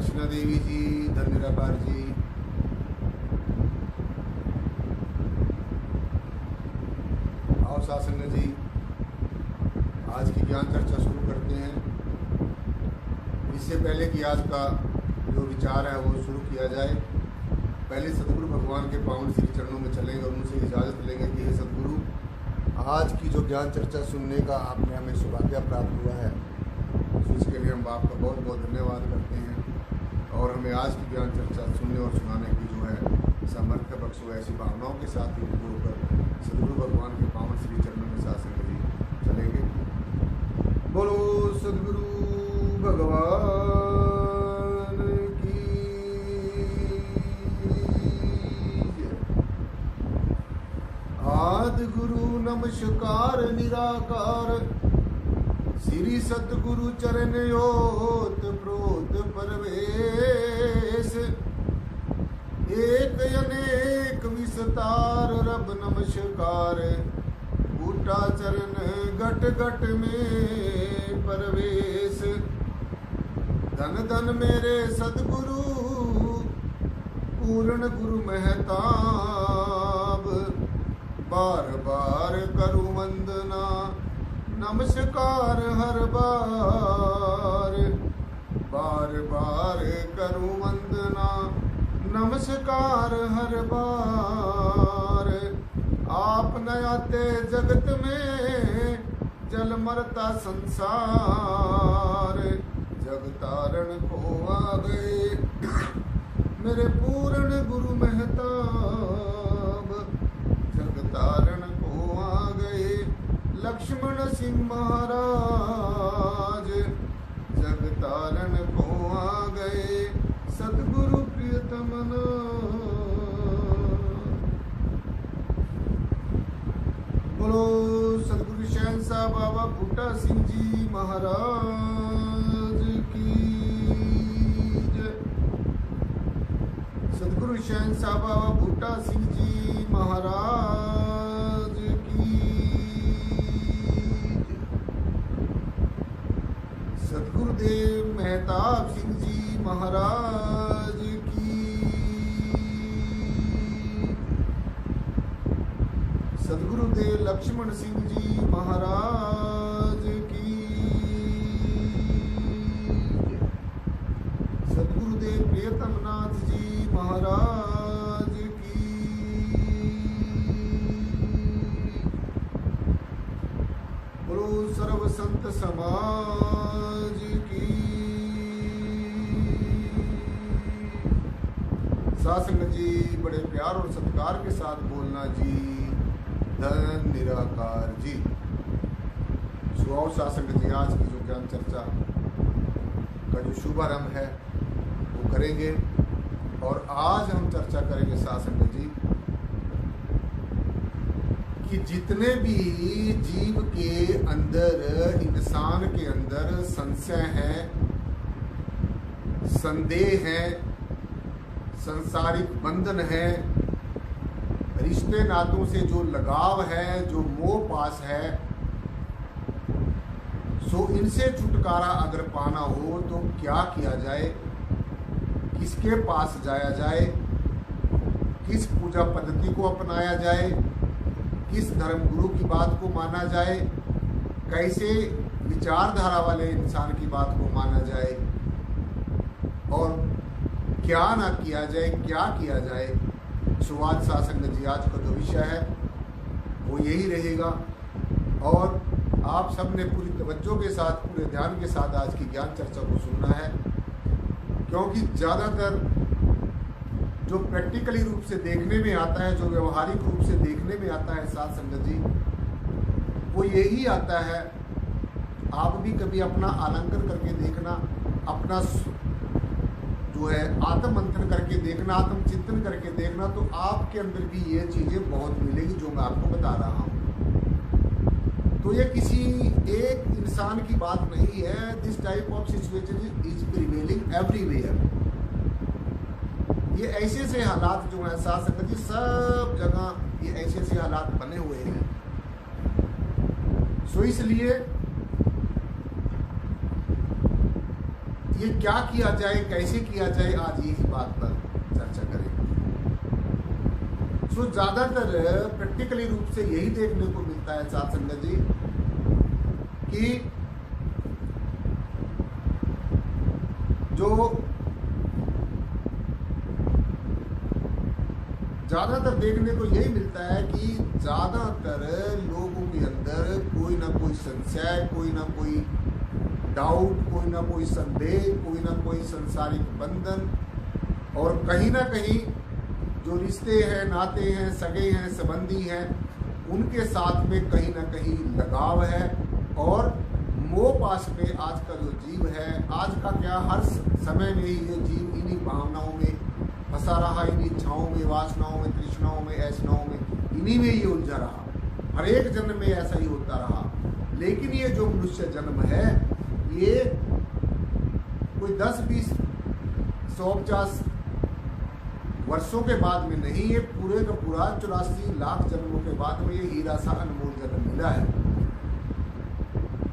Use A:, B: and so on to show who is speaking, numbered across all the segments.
A: दक्षिणा देवी जी, धन निराकार जी, आओ सासंग जी, आज की ज्ञान चर्चा शुरू करते हैं। इससे पहले कि आज का जो विचार है वो शुरू किया जाए, पहले सदगुरु भगवान के पावन श्री चरणों में चलेंगे और उनसे इजाज़त लेंगे कि हे सदगुरु, आज की जो ज्ञान चर्चा सुनने का आपने हमें सौभाग्य प्राप्त हुआ है, तो इसके लिए हम आपका बहुत बहुत धन्यवाद करते हैं। और हमें आज की ज्ञान चर्चा सुनने और सुनाने की जो है सामर्थ्य बख्शो। ऐसी भावनाओं के साथ ही होकर सदगुरु भगवान के पावन श्री चरणों में सासंग जी चलेंगे। बोलो सदगुरु भगवान की जय। आदि गुरु नमस्कार निराकार, श्री सतगुरु चरण योत प्रोत परवेश, एक अनेक विस्तार रब नमस्कार, बूटा चरण घट घट में परवेश। धन धन मेरे सतगुरु पूर्ण गुरु महताब, बार बार करूं वंदना नमस्कार हर बार, बार बार करूं वंदना नमस्कार हर बार। आप न आते जगत में जल मरता संसार, जग तारण को आ गए मेरे पूर्ण गुरु महताब, जग तारण को आ गए लक्ष्मण सिंह महाराज, जग तारण को आ गए सतगुरु प्रियतम। बोलो सतगुरु शहंशाह बाबा बूटा सिंह जी महाराज की जय। सतगुरु शहंशाह बाबा बूटा सिंह जी महाराज की जय। सतगुरुदेव मेहताब सिंह जी महाराज की, सतगुरुदेव लक्ष्मण सिंह जी महाराज की, सतगुरुदेव प्रियतम नाथ जी महाराज की। बोलो सर्व संत समाज की। सासंग जी बड़े प्यार और सत्कार के साथ बोलना जी, धन निराकार जी। सुहाओ सासंग जी, आज की जो ज्ञान चर्चा का जो शुभारंभ है वो करेंगे। और आज हम चर्चा करेंगे सासंग जी कि जितने भी जीव के अंदर, इंसान के अंदर संशय है, संदेह है, सांसारिक बंधन है, रिश्ते नातों से जो लगाव है, जो मोह पास है, सो इनसे छुटकारा अगर पाना हो तो क्या किया जाए, किसके पास जाया जाए, किस पूजा पद्धति को अपनाया जाए, किस धर्म गुरु की बात को माना जाए, कैसे विचारधारा वाले इंसान की बात को माना जाए और क्या ना किया जाए, क्या किया जाए। सुवाद सासंग जी आज का जो विषय है वो यही रहेगा। और आप सब ने पूरी तवज्जो के साथ, पूरे ध्यान के साथ आज की ज्ञान चर्चा को सुनना है, क्योंकि ज़्यादातर जो प्रैक्टिकली रूप से देखने में आता है, जो व्यवहारिक रूप से देखने में आता है सासंग जी, वो यही आता है। आप भी कभी अपना आलंकन करके देखना, अपना जो है आत्म मंथन करके देखना, आत्म चिंतन करके देखना, तो आपके अंदर भी ये चीज़ें बहुत मिलेगी जो मैं आपको बता रहा हूँ। तो ये किसी एक इंसान की बात नहीं है। This type of situation is prevailing everywhere. ये ऐसे से हालात जो हैं साथ संगत जी, सब जगह ये ऐसे से हालात बने हुए हैं। सो इसलिए ये क्या किया जाए, कैसे किया जाए, आज यही बात पर चर्चा करेंगे। सो ज्यादातर प्रैक्टिकली रूप से यही देखने को मिलता है साथ संगत जी कि जो ज्यादातर देखने को यही मिलता है कि ज्यादातर लोगों के अंदर कोई ना कोई संशय, कोई ना कोई डाउट, कोई ना कोई संदेह, कोई ना कोई संसारिक बंधन, और कहीं ना कहीं जो रिश्ते हैं, नाते हैं, सगे हैं, संबंधी हैं, उनके साथ में कहीं ना कहीं लगाव है। और मोह पाश में आज का जो जीव है, आज का क्या, हर समय में ही ये जीव इन्हीं भावनाओं में फंसा रहा, इन्हीं इच्छाओं में, वासनाओं में, तृष्णाओं में, ऐसनाओं में, इन्हीं में ये उलझा रहा। हर एक जन्म में ऐसा ही होता रहा। लेकिन ये जो मनुष्य जन्म है, ये कोई 10, 20, 150 वर्षों के बाद में नहीं, ये पूरे का पूरा 84 लाख जन्मों के बाद में ये हीरा सा अनमोल जन्म मिला है।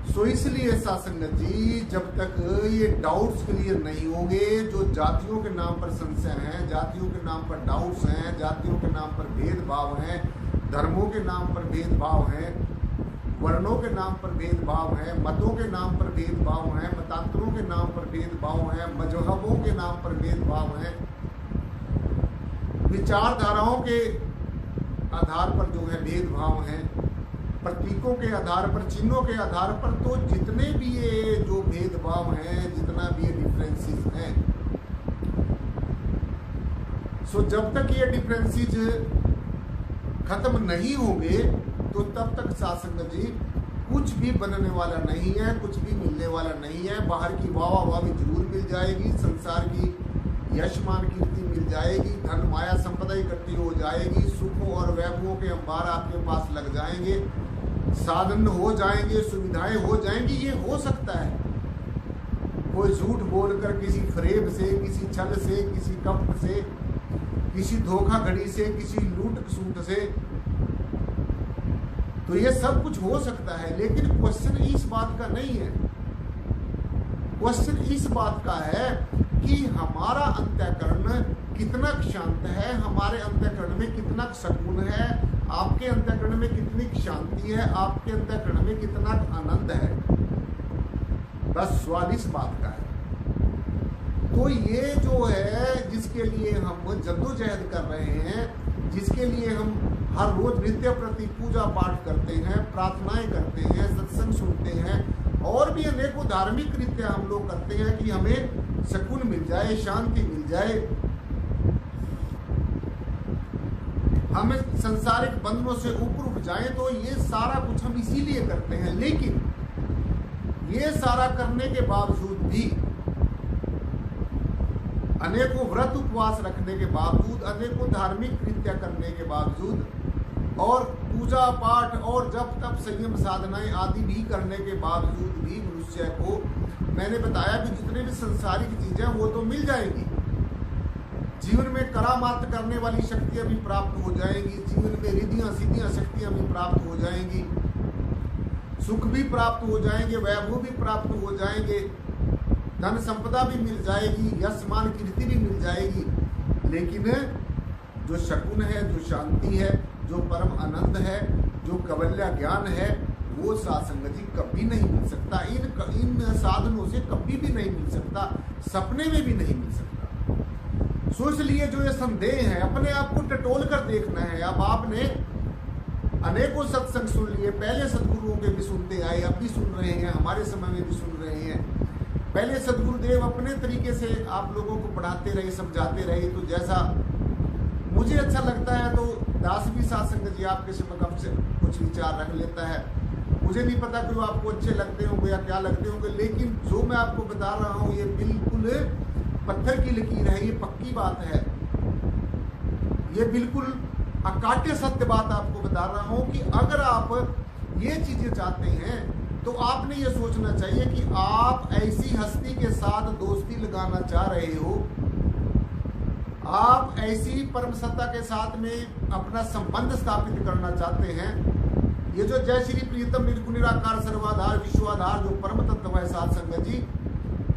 A: सो इसलिए सासंगत जी, जब तक ये डाउट्स क्लियर नहीं होंगे, जो जातियों के नाम पर संशय हैं, जातियों के नाम पर डाउट्स हैं, जातियों के नाम पर भेदभाव हैं, धर्मों के नाम पर भेदभाव हैं, वर्णों के नाम पर भेदभाव हैं, मतों के नाम पर भेदभाव हैं, मतांतरों के नाम पर भेदभाव हैं, मजहबों के नाम पर भेदभाव हैं, विचारधाराओं के आधार पर जो है भेदभाव हैं, प्रतीकों के आधार पर, चिन्हों के आधार पर, तो जितने भी ये जो भेदभाव हैं, जितना भी ये डिफरेंसेस हैं, सो जब तक ये डिफरेंसेस खत्म नहीं होंगे तो तब तक सासंगत जी कुछ भी बनने वाला नहीं है, कुछ भी मिलने वाला नहीं है। बाहर की वाह भी जरूर मिल जाएगी, संसार की यशमान कीर्ति मिल जाएगी, धन माया संपदा इकट्ठी हो जाएगी, सुखों और वैभवों के अंबार आपके पास लग जाएंगे, साधन हो जाएंगे, सुविधाएं हो जाएंगी। ये हो सकता है कोई झूठ बोलकर, किसी फरेब से, किसी छल से, किसी कपट से, किसी धोखाधड़ी से, किसी लूट सूट से, तो ये सब कुछ हो सकता है। लेकिन क्वेश्चन इस बात का नहीं है, क्वेश्चन इस बात का है कि हमारा अंतःकरण कितना शांत है, हमारे अंतःकरण में कितना सुकून है, आपके अंतःकरण में कितनी शांति है, आपके अंतःकरण में कितना आनंद है। बस सवाल इस बात का है। तो ये जो है, जिसके लिए हम जद्दोजहद कर रहे हैं, जिसके लिए हम हर रोज नित्य प्रति पूजा पाठ करते हैं, प्रार्थनाएं करते हैं, सत्संग सुनते हैं, और भी अनेकों धार्मिक कृत्य हम लोग करते हैं कि हमें सुकून मिल जाए, शांति मिल जाए, हमें संसारिक बंधनों से ऊपर उठ जाए, तो ये सारा कुछ हम इसीलिए करते हैं। लेकिन ये सारा करने के बावजूद भी, अनेकों व्रत उपवास रखने के बावजूद, अनेकों धार्मिक कृत्य करने के बावजूद, और पूजा पाठ और जप तप संयम साधनाएं आदि भी करने के बावजूद भी मनुष्य को, मैंने बताया कि जितने भी संसारिक चीजें वो तो मिल जाएंगी, जीवन में करामात करने वाली शक्तियां भी प्राप्त हो जाएंगी, जीवन में रिद्धियां सिद्धियां शक्तियां भी प्राप्त हो जाएंगी, सुख भी प्राप्त हो जाएंगे, वैभव भी प्राप्त हो जाएंगे, धन संपदा भी मिल जाएगी, यश मान कीर्ति भी मिल जाएगी। लेकिन जो शकुन है, जो शांति है, जो परम आनंद है, जो कवल्या ज्ञान है, वो सासंगत जी कभी नहीं मिल सकता। इन साधनों से कभी भी नहीं मिल सकता, सपने में भी नहीं मिल सकता। सो इसलिए जो ये संदेह है, अपने आप को टटोल कर देखना है। अब आपने अनेकों सत्संग सुन लिए, पहले सदगुरुओं के भी सुनते आए, अब भी सुन रहे हैं, हमारे समय में भी सुन रहे हैं। पहले सदगुरुदेव अपने तरीके से आप लोगों को पढ़ाते रहे, समझाते रहे, तो जैसा मुझे अच्छा लगता है तो दास भी सासंगत जी आपके समक्ष कुछ विचार रख लेता है। मुझे नहीं पता कि वो आपको अच्छे लगते होंगे या क्या लगते होंगे, लेकिन जो मैं आपको बता रहा हूँ ये बिल्कुल पत्थर की लकीर है, ये पक्की बात है, ये बिल्कुल अकाट्य सत्य बात आपको बता रहा हूँ कि अगर आप ये चीजें चाहते हैं तो आपने ये सोचना चाहिए कि आप ऐसी हस्ती के साथ दोस्ती लगाना चाह रहे हो, आप ऐसी परम सत्ता के साथ में अपना संबंध स्थापित करना चाहते हैं। ये जो जय श्री प्रीतम निर्गुण निराकार सर्वाधार विश्वाधार जो परम तत्व है साध संगत जी,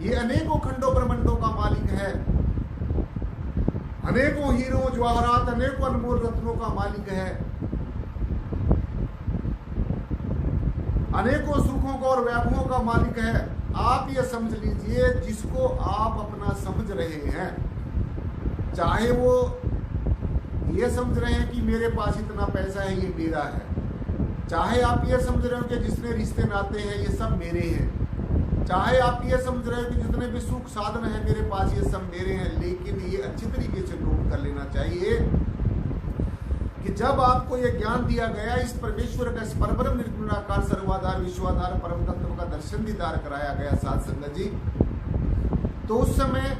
A: ये अनेकों खंडों ब्रह्मांडों का मालिक है, अनेकों हीरों जवाहरात, अनेकों अनमोल रत्नों का मालिक है, अनेकों सुखों का और वैभवों का मालिक है। आप ये समझ लीजिए, जिसको आप अपना समझ रहे हैं, चाहे वो ये समझ रहे हैं कि मेरे पास इतना पैसा है ये मेरा है, चाहे आप ये समझ रहे हो कि जितने रिश्ते नाते हैं ये सब मेरे हैं, चाहे आप ये समझ रहे हो कि जितने भी सुख साधन है मेरे पास ये सब मेरे हैं, लेकिन ये अच्छी तरीके से नोट कर लेना चाहिए कि जब आपको ये ज्ञान दिया गया, इस परमेश्वर का, इस परब्रह्म निर्गुणाकार सर्वाधार विश्वाधार परम तत्व का दर्शन दीदार कराया गया साध संगत जी, तो उस समय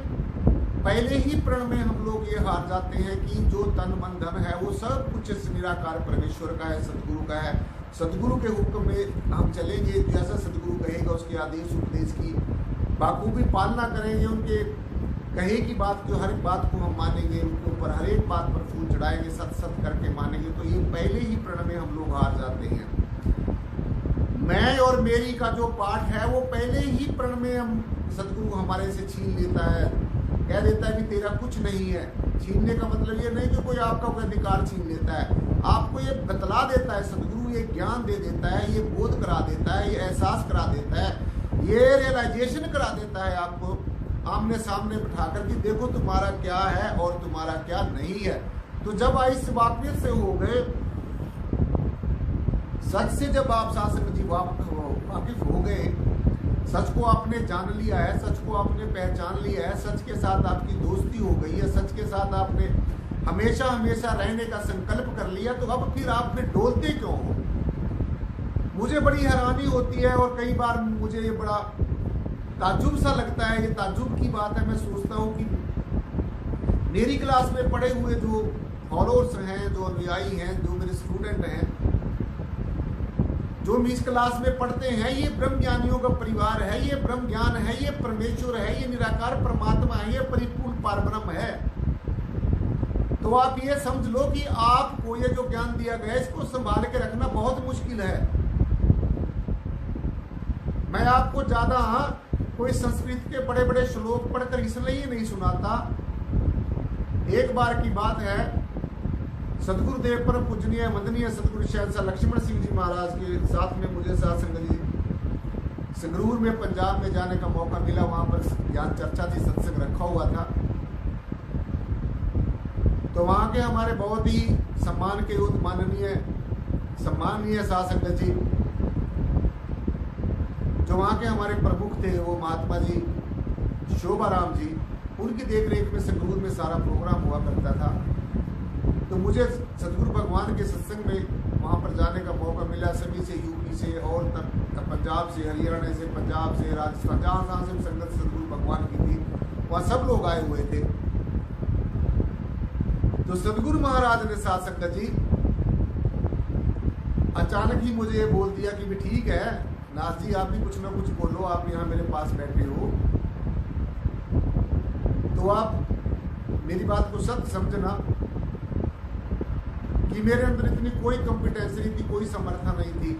A: पहले ही प्रण में हम लोग ये हार जाते हैं कि जो तन मन धन है वो सब कुछ इस निराकार परमेश्वर का है, सदगुरु का है। सदगुरु के हुक्म में हम चलेंगे, जैसा सदगुरु कहेगा उसके आदेश उपदेश की बाखूबी पालना करेंगे, उनके कहे की बात, जो हर एक बात को हम मानेंगे, उनके ऊपर हर एक बात पर फूल चढ़ाएंगे, सत सत करके मानेंगे, तो ये पहले ही प्रण में हम लोग हार जाते हैं। मैं और मेरी का जो पाठ है वो पहले ही प्रण में हम सदगुरु हमारे से छीन लेता है, कह देता है कि तेरा कुछ नहीं है। छीनने का मतलब ये नहीं कि कोई आपका कोई अधिकार छीन लेता है, आपको ये बतला देता है सदगुरु, ये ज्ञान दे देता है, ये बोध करा देता है, ये एहसास करा देता है, ये रियलाइजेशन करा देता है आपको आमने सामने बिठा कर कि देखो तुम्हारा क्या है और तुम्हारा क्या नहीं है। तो जब इस वाकियत से हो गए, सच से जब आप शासन जी वाकिफ हो गए, सच को आपने जान लिया है, सच को आपने पहचान लिया है, सच के साथ आपकी दोस्ती हो गई है, सच के साथ आपने हमेशा हमेशा रहने का संकल्प कर लिया, तो अब फिर आप में डोलते क्यों हो? मुझे बड़ी हैरानी होती है और कई बार मुझे ये बड़ा ताज्जुब सा लगता है, ये ताज्जुब की बात है। मैं सोचता हूँ कि मेरी क्लास में पढ़े हुए जो फॉलोअर्स हैं, जो अनुयायी हैं, जो मेरे स्टूडेंट हैं, जो इस क्लास में पढ़ते हैं, ये ब्रह्म ज्ञानियों का परिवार है, ये ब्रह्म ज्ञान है, ये परमेश्वर है, ये निराकार परमात्मा है, ये परिपूर्ण पारब्रह्म है। तो आप ये समझ लो कि आपको ये जो ज्ञान दिया गया है इसको संभाल के रखना बहुत मुश्किल है। मैं आपको ज्यादा कोई संस्कृत के बड़े बड़े श्लोक पढ़कर इसलिए नहीं सुनाता। एक बार की बात है, सदगुरुदेव परम पूजनीय वंदनीय सदगुरु शहंशाह लक्ष्मण सिंह जी महाराज के साथ में मुझे साथ संगत जी संगरूर में पंजाब में जाने का मौका मिला। वहां पर ज्ञान चर्चा थी, सत्संग रखा हुआ था। तो वहां के हमारे बहुत ही सम्मान के युक्त सम्माननीय साथ संगत जी, जो वहां के हमारे प्रमुख थे, वो महात्मा जी शोभाराम जी, उनकी देखरेख में संगरूर में सारा प्रोग्राम हुआ करता था। तो मुझे सदगुरु भगवान के सत्संग में वहाँ पर जाने का मौका मिला। सभी से, यूपी से और पंजाब से, हरियाणा से, पंजाब से, राजस्थान, जहाँ से संगत सदगुरु भगवान की थी, वहाँ सब लोग आए हुए थे। तो सदगुरु महाराज ने साथ संगत जी अचानक ही मुझे ये बोल दिया कि भी ठीक है नाथ जी, आप भी कुछ ना कुछ बोलो, आप यहाँ मेरे पास बैठे हो, तो आप मेरी बात को सत्य समझना कि मेरे अंदर इतनी कोई कॉम्पिटेंस नहीं थी, कोई समर्था नहीं थी।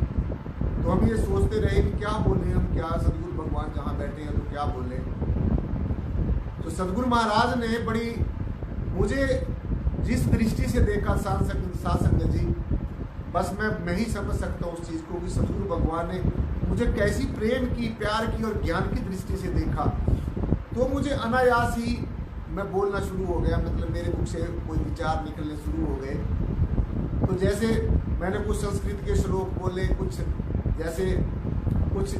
A: तो हम ये सोचते रहे कि क्या बोले हम, क्या सदगुरु भगवान जहाँ बैठे हैं तो क्या बोले। तो सदगुरु महाराज ने बड़ी मुझे जिस दृष्टि से देखा साथ संगत जी, बस मैं ही समझ सकता हूँ उस चीज़ को कि सदगुरु भगवान ने मुझे कैसी प्रेम की, प्यार की और ज्ञान की दृष्टि से देखा। तो मुझे अनायास ही मैं बोलना शुरू हो गया, मतलब मेरे मुख से कोई विचार निकलने शुरू हो गए। तो जैसे मैंने कुछ संस्कृत के श्लोक बोले, कुछ जैसे कुछ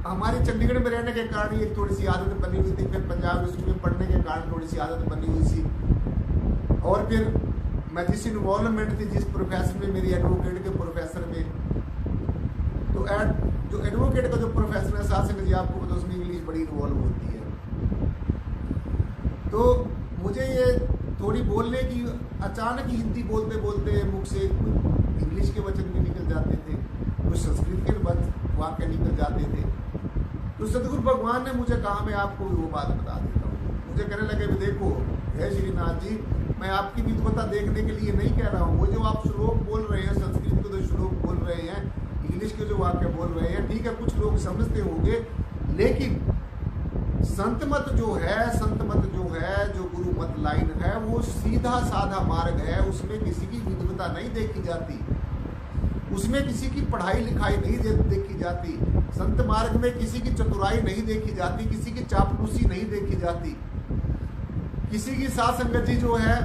A: हमारी चंडीगढ़ में रहने के कारण एक थोड़ी सी आदत बनी हुई थी, फिर पंजाब यूनिवर्सिटी में पढ़ने के कारण थोड़ी सी आदत बनी हुई थी, और फिर मैं जिस इन्वॉल्वमेंट थी, जिस प्रोफेसर में, मेरी एडवोकेट के प्रोफेसर में, तो जो एडवोकेट का जो प्रोफेसर है साथ संगत जी, आपको पता उसमें इंग्लिश बड़ी इन्वॉल्व होती है। तो मुझे ये थोड़ी बोलने की, अचानक ही हिंदी बोलते बोलते मुख से इंग्लिश के वचन भी निकल जाते थे, कुछ संस्कृत के वाक्य निकल जाते थे। तो सदगुरु भगवान ने मुझे कहा मैं आपको वो बात बता देता हूँ। मुझे कहने लगे भी देखो है श्रीनाथ जी, मैं आपकी विद्वता देखने के लिए नहीं कह रहा हूँ, वो जो आप श्लोक बोल रहे हैं, संस्कृत के जो श्लोक बोल रहे हैं, इंग्लिश के जो वाक्य बोल रहे हैं, ठीक है कुछ लोग समझते होंगे, लेकिन संत मत जो है, जो गुरु मत लाइन है, वो सीधा साधा मार्ग है। उसमें किसी की विद्वता नहीं देखी जाती, उसमें किसी की पढ़ाई लिखाई नहीं देखी जाती। संत मार्ग में किसी की चतुराई नहीं देखी जाती, किसी की चापलूसी नहीं देखी जाती, किसी की साथ संगति जो है,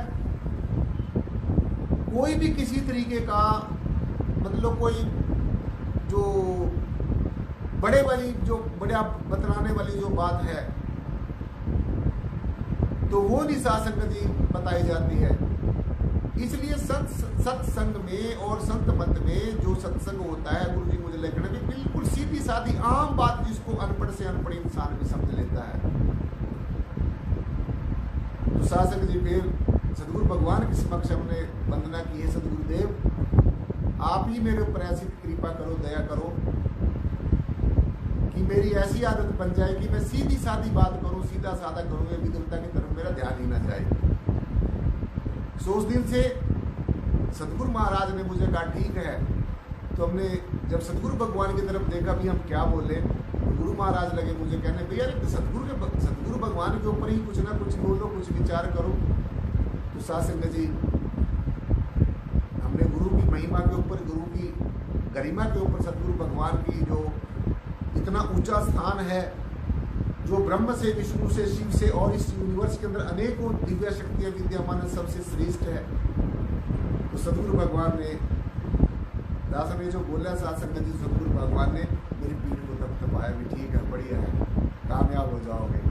A: कोई भी किसी तरीके का मतलब कोई जो बड़े आप बतलाने वाली जो बात है, तो वो नहीं साथ संगति बताई जाती है। इसलिए सत्संग में और संत मत में जो सत्संग होता है, गुरु जी मुझे लिखने में बिल्कुल सीधी सादी आम बात, जिसको अनपढ़ से अनपढ़ इंसान भी समझ लेता है। तो शासक जी फिर सदगुरु भगवान के समक्ष हमने वंदना की है, सदगुरुदेव आप ही मेरे ऊपर ऐसी कृपा करो, दया करो कि मेरी ऐसी आदत बन जाए कि मैं सीधी सादी बात करूं, सीधा साधा करूं, ये विद्वता की तरफ मेरा ध्यान ही ना जाए। सो उस दिन से सदगुरु महाराज ने मुझे कहा ठीक है। तो हमने जब सदगुरु भगवान की तरफ देखा भी हम क्या बोले, तो गुरु महाराज लगे मुझे कहने भैया सदगुरु भगवान के ऊपर ही कुछ ना कुछ बोलो, कुछ विचार करो। तो सासंग जी हमने गुरु की महिमा के ऊपर, गुरु की गरिमा के ऊपर, सदगुरु भगवान की जो इतना ऊंचा स्थान है, जो ब्रह्म से, विष्णु से, शिव से और इस यूनिवर्स के अंदर अनेकों दिव्य शक्तियां विद्यमान है, सबसे श्रेष्ठ है। तो सदगुरु भगवान ने दास ने जो बोला सत्संग जी, सदगुरु भगवान ने मेरी पीठ को थपथपाया भी ठीक है, बढ़िया है, कामयाब हो जाओगे।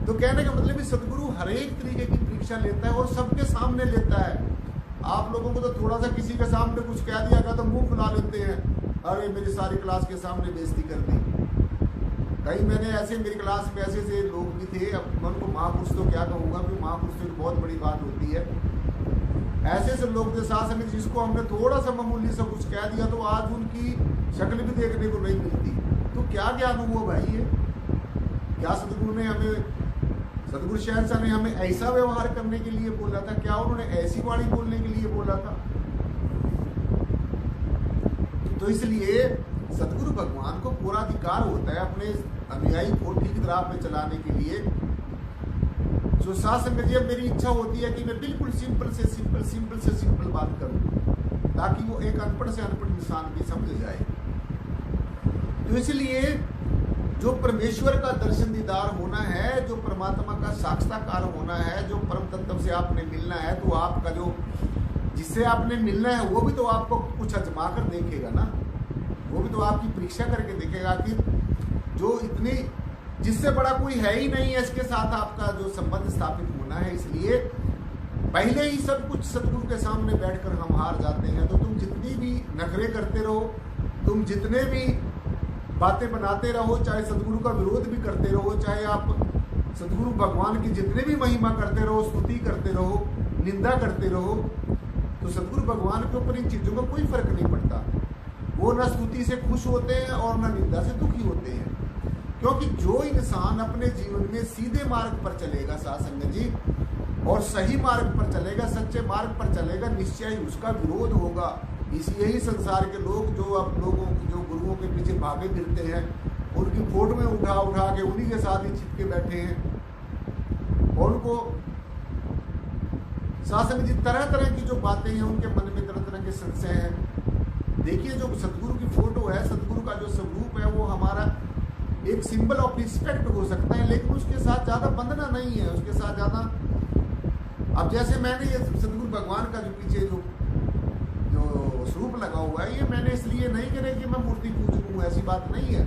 A: तो कहने का मतलब सदगुरु हर एक तरीके की परीक्षा लेता है और सबके सामने लेता है। आप लोगों को तो थोड़ा सा किसी के सामने कुछ कह दिया गया तो मुंह फुला लेते हैं, अरे मेरी सारी क्लास के सामने बेइज्जती कर दी। कई मैंने ऐसे मेरी क्लास में ऐसे लोग भी थे, अब मैं उनको महापुरुष तो क्या कहूँगा, कि महापुरुष तो बहुत बड़ी बात होती है। ऐसे लोग थे साथ में जिसको हमने थोड़ा सा मामूली सा कुछ कह दिया तो आज उनकी शक्ल भी देखने को नहीं मिलती। तो क्या ज्ञान हुआ भाई ये? क्या सदगुरु शहंशाह ने हमें ऐसा व्यवहार करने के लिए बोला था? क्या उन्होंने ऐसी वाणी बोलने के लिए बोला था? तो इसलिए सदगुरु भगवान को पूरा अधिकार होता है अपने अनुयायी को ठीक राह पे चलाने के लिए। जो शासन में मेरी इच्छा होती है कि मैं बिल्कुल सिंपल से सिंपल बात करूं, ताकि वो एक अनपढ़ से अनपढ़ इंसान भी समझ जाए। तो इसलिए जो परमेश्वर का दर्शन दीदार होना है, जो परमात्मा का साक्षात्कार होना है, जो परम तत्व से आपने मिलना है, तो आपका जो जिससे आपने मिलना है वो भी तो आपको कुछ आजमा कर देखेगा ना, वो भी तो आपकी परीक्षा करके देखेगा कि जो इतनी जिससे बड़ा कोई है ही नहीं है, इसके साथ आपका जो संबंध स्थापित होना है। इसलिए पहले ही सब कुछ सदगुरु के सामने बैठकर हम हार जाते हैं। तो तुम जितनी भी नखरे करते रहो, तुम जितने भी बातें बनाते रहो, चाहे सदगुरु का विरोध भी करते रहो, चाहे आप सदगुरु भगवान की जितने भी महिमा करते रहो, स्तुति करते रहो, निंदा करते रहो, तो सदगुरु भगवान के ऊपर इन चीजों का कोई फर्क नहीं पड़ता। वो ना स्तुति से खुश होते हैं और ना निंदा से दुखी होते हैं। क्योंकि जो इंसान अपने जीवन में सीधे मार्ग पर चलेगा सासंग जी, और सही मार्ग पर चलेगा, सच्चे मार्ग पर चलेगा, निश्चय ही उसका विरोध होगा। यही संसार के लोग जो अब लोगों जो गुरुओं के पीछे भागे फिरते हैं, उनकी फोटो में उठा के उन्हीं के साथ ही चिपके बैठे हैं, और उनको सासंग जी तरह तरह की जो बातें हैं, उनके मन में तरह तरह के संशय हैं। देखिए जो सदगुरु की फोटो है, सदगुरु का जो स्वरूप है, वो हमारा एक सिंबल ऑफ रिस्पेक्ट हो सकता है, लेकिन उसके साथ ज्यादा बंधना नहीं है, उसके साथ ज्यादा। अब जैसे मैंने ये सदगुरु भगवान का जो पीछे जो स्वरूप लगा हुआ है, ये मैंने इसलिए नहीं करे कि मैं मूर्ति पूज लूं, ऐसी बात नहीं है।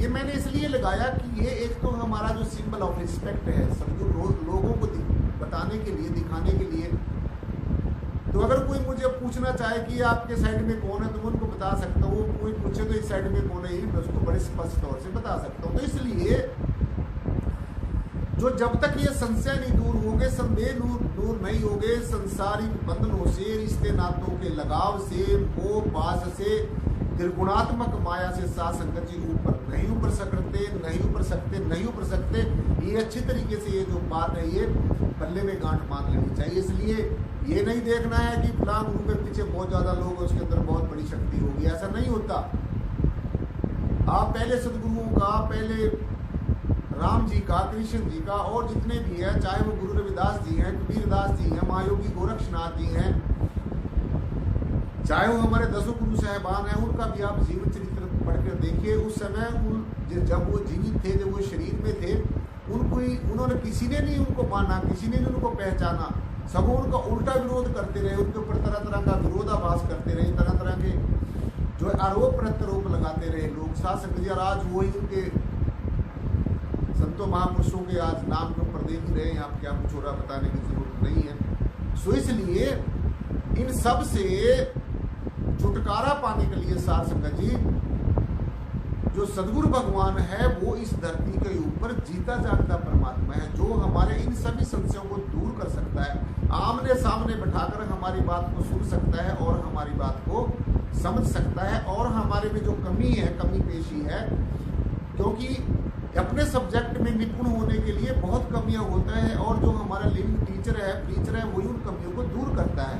A: ये मैंने इसलिए लगाया कि ये एक तो हमारा जो सिंबल ऑफ रिस्पेक्ट है, सदगुरु लोगों को बताने के लिए, दिखाने के लिए। तो अगर कोई मुझे पूछना चाहे कि आपके साइड में कौन है, तो मैं उनको बता सकता हूँ। कोई पूछे तो इस साइड में कौन है, मैं उसको बड़े स्पष्ट तौर से बता सकता हूँ। तो इसलिए जो जब तक ये संशय नहीं दूर होंगे, संदेह दूर नहीं होंगे, संसारिक बंधनों से, रिश्ते नातों के लगाव से, मोह पास से, त्रिगुणात्मक माया से साथ संगत जी ऊपर नहीं उतर सकते। ये अच्छी तरीके से ये जो बात है, ये पल्ले में गांठ बांध लेनी चाहिए। इसलिए ये नहीं देखना है कि फलां गुरु के पीछे बहुत ज्यादा लोग, उसके अंदर बहुत बड़ी शक्ति होगी, ऐसा नहीं होता। आप पहले सदगुरुओं का, पहले राम जी का, कृष्ण जी का और जितने भी हैं, चाहे वो गुरु रविदास जी हैं, कबीरदास जी हैं, महायोगी गोरक्षनाथ जी हैं, चाहे वो हमारे 10 गुरु साहबान हैं, उनका भी आप जीवन चरित्र पढ़कर देखिए। उस समय जब वो जीवित थे, जब वो शरीर में थे, उन्होंने किसी ने नहीं उनको माना, किसी ने नहीं उनको पहचाना, सब उनका उल्टा विरोध करते रहे, उनके ऊपर तरह तरह का विरोधाभास करते रहे, तरह तरह के जो आरोप प्रत्यारोप लगाते रहे लोग। साथ संगत जी, आज वही उनके संतों महापुरुषों के आज नाम के ऊपर देख ही रहे हैं आप, क्या कुछ हो रहा बताने की जरूरत नहीं है। सो इसलिए इन सब से छुटकारा पाने के लिए सार संगत जी, जो सदगुरु भगवान है वो इस धरती के ऊपर जीता जागता परमात्मा है, जो हमारे इन सभी संशयों को दूर कर सकता है, आमने सामने बैठाकर हमारी बात को सुन सकता है और हमारी बात को समझ सकता है, और हमारे में जो कमी है, कमी पेशी है, क्योंकि अपने सब्जेक्ट में निपुण होने के लिए बहुत कमियां होता है, और जो हमारा लिविंग टीचर है, प्रीचर है, वही उन कमियों को दूर करता है,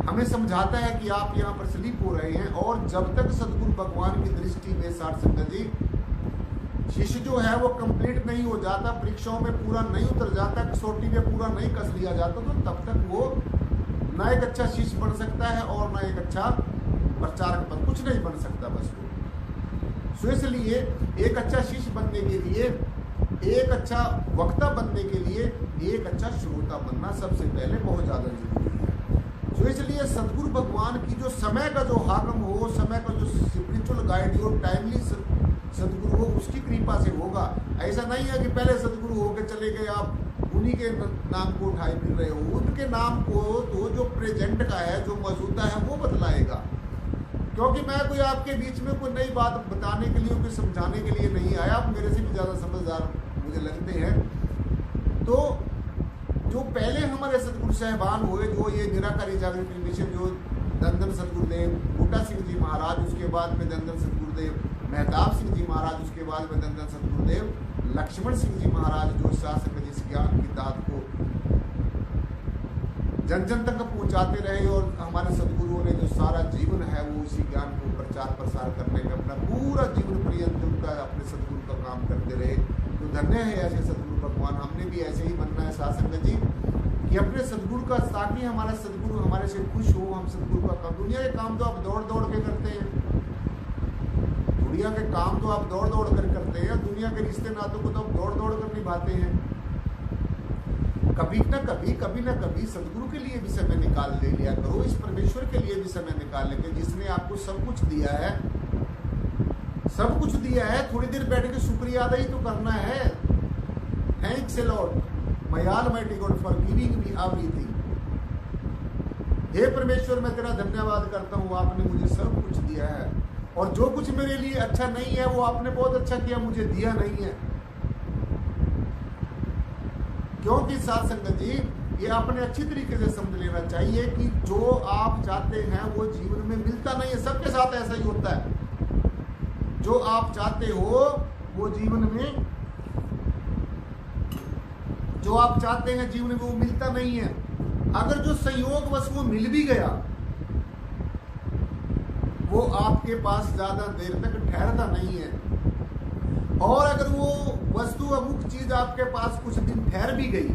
A: हमें समझाता है कि आप यहाँ पर स्लीप हो रहे हैं। और जब तक सदगुरु भगवान की दृष्टि में सार संगत जी शिष्य जो है वो कंप्लीट नहीं हो जाता, परीक्षाओं में पूरा नहीं उतर जाता, कसौटी में पूरा नहीं कस लिया जाता, तो तब तक वो ना एक अच्छा शिष्य बन सकता है और ना एक अच्छा प्रचारक बन, कुछ नहीं बन सकता बस वो। सो इसलिए एक अच्छा शिष्य बनने के लिए, एक अच्छा वक्ता बनने के लिए, एक अच्छा श्रोता बनना सबसे पहले बहुत ज्यादा जरूरी है। तो इसलिए सदगुरु भगवान की जो समय का जो हाकम हो, समय का जो स्पिरिचुअल गाइड हो, टाइमली सदगुरु हो, उसकी कृपा से होगा। ऐसा नहीं है कि पहले सदगुरु होके चले गए, आप उन्हीं के नाम को उठाए फिर रहे हो। उनके नाम को तो जो प्रेजेंट का है, जो मौजूदा है, वो बतलाएगा। क्योंकि मैं कोई आपके बीच में कोई नई बात बताने के लिए, कोई समझाने के लिए नहीं आया, आप मेरे से भी ज़्यादा समझदार मुझे लगते हैं। तो जो पहले हमारे सदगुरु साहबान हुए, जो ये निराकारी जागृति मिशन, जो धन सदगुरुदेव बूटा सिंह जी महाराज, उसके बाद में धन सदगुरुदेव मेहताब सिंह जी महाराज, उसके बाद में धन सदगुरुदेव लक्ष्मण सिंह जी महाराज, जो शासक इस ज्ञान की दात को जन जन तक पहुंचाते रहे, और हमारे सदगुरुओं ने जो सारा जीवन है वो इसी ज्ञान को प्रचार प्रसार करने में अपना पूरा जीवन पर्यंत उनका अपने सदगुरु का काम करते रहे। तो धन्य है ऐसे सदगुरु भगवान। हमने भी ऐसे ही बनना है साथ संगत जी, कि अपने सदगुरु का, ताकि हमारा सदगुरु हमारे से खुश हो, हम सदगुरु का काम। दुनिया के काम तो आप दौड़ दौड़ के करते हैं, दुनिया के काम तो आप दौड़ दौड़ कर करते हैं, दुनिया के रिश्ते नातों को तो आप दौड़ दौड़ कर निभाते हैं। कभी ना कभी सदगुरु के लिए भी समय निकाल ले लिया करो, इस परमेश्वर के लिए भी समय निकाल लेके, जिसने आपको सब कुछ दिया है, सब कुछ दिया है। थोड़ी देर बैठ के शुक्रिया अदा ही तो करना है। Thanks a lot my almighty God for giving me everything. हे परमेश्वर, मैं तेरा धन्यवाद करता हूँ, आपने मुझे सब कुछ दिया है, और जो कुछ मेरे लिए अच्छा नहीं है वो आपने बहुत अच्छा किया, मुझे दिया नहीं है। क्योंकि साथ संगत जी, ये आपने अच्छी तरीके से समझ लेना चाहिए कि जो आप चाहते हैं वो जीवन में मिलता नहीं है। सबके साथ ऐसा ही होता है, जो आप चाहते हो वो जीवन में, जो आप चाहते हैं जीवन में वो मिलता नहीं है। अगर जो संयोगवश वो मिल भी गया, वो आपके पास ज्यादा देर तक ठहरता नहीं है, और अगर वो वस्तु अमुक चीज आपके पास कुछ दिन ठहर भी गई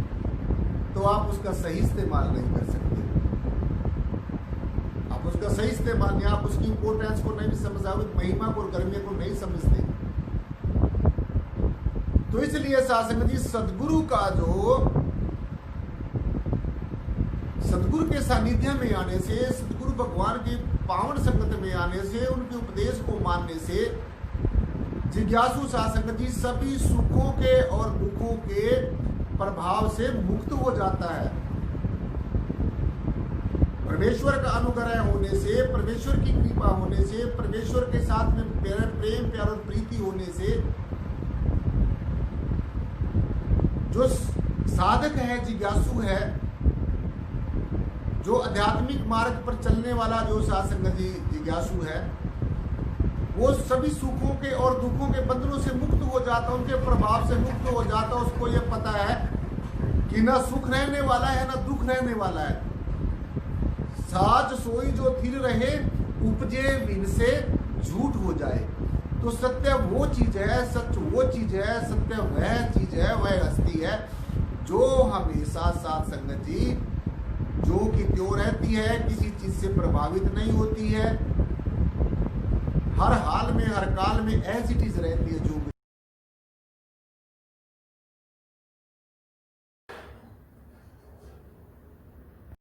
A: तो आप उसका सही इस्तेमाल नहीं कर सकते, आप उसका सही इस्तेमाल नहीं, आप उसकी इंपोर्टेंस को नहीं समझ, महिमा को और गर्मी को नहीं समझते। तो इसलिए शासन जी, सदगुरु का जो, सदगुरु के सानिध्य में आने से, सदगुरु भगवान की पावन संगत में आने से, उनके उपदेश को मानने से जिज्ञासु शासक जी सभी सुखों के और दुखों के प्रभाव से मुक्त हो जाता है। परमेश्वर का अनुग्रह होने से, परमेश्वर की कृपा होने से, परमेश्वर के साथ में प्रेम प्यार और प्रीति होने से, जो साधक है, जिज्ञासु है, जो आध्यात्मिक मार्ग पर चलने वाला जो शासक जी जिज्ञासु है, वो सभी सुखों के और दुखों के बंधनों से मुक्त हो जाता, उनके प्रभाव से मुक्त हो जाता। उसको ये पता है कि ना सुख रहने वाला है ना दुख रहने वाला है। साज सोई जो थिर रहे, उपजे विन से झूठ हो जाए। तो सत्य वो चीज है, सच वो चीज है, सत्य वह चीज है, वह हस्ती है जो हमेशा साथ संगत जी, जो कि त्यों रहती है, किसी चीज से प्रभावित नहीं होती है, हर हाल में हर काल में ऐसी चीज रहती है जो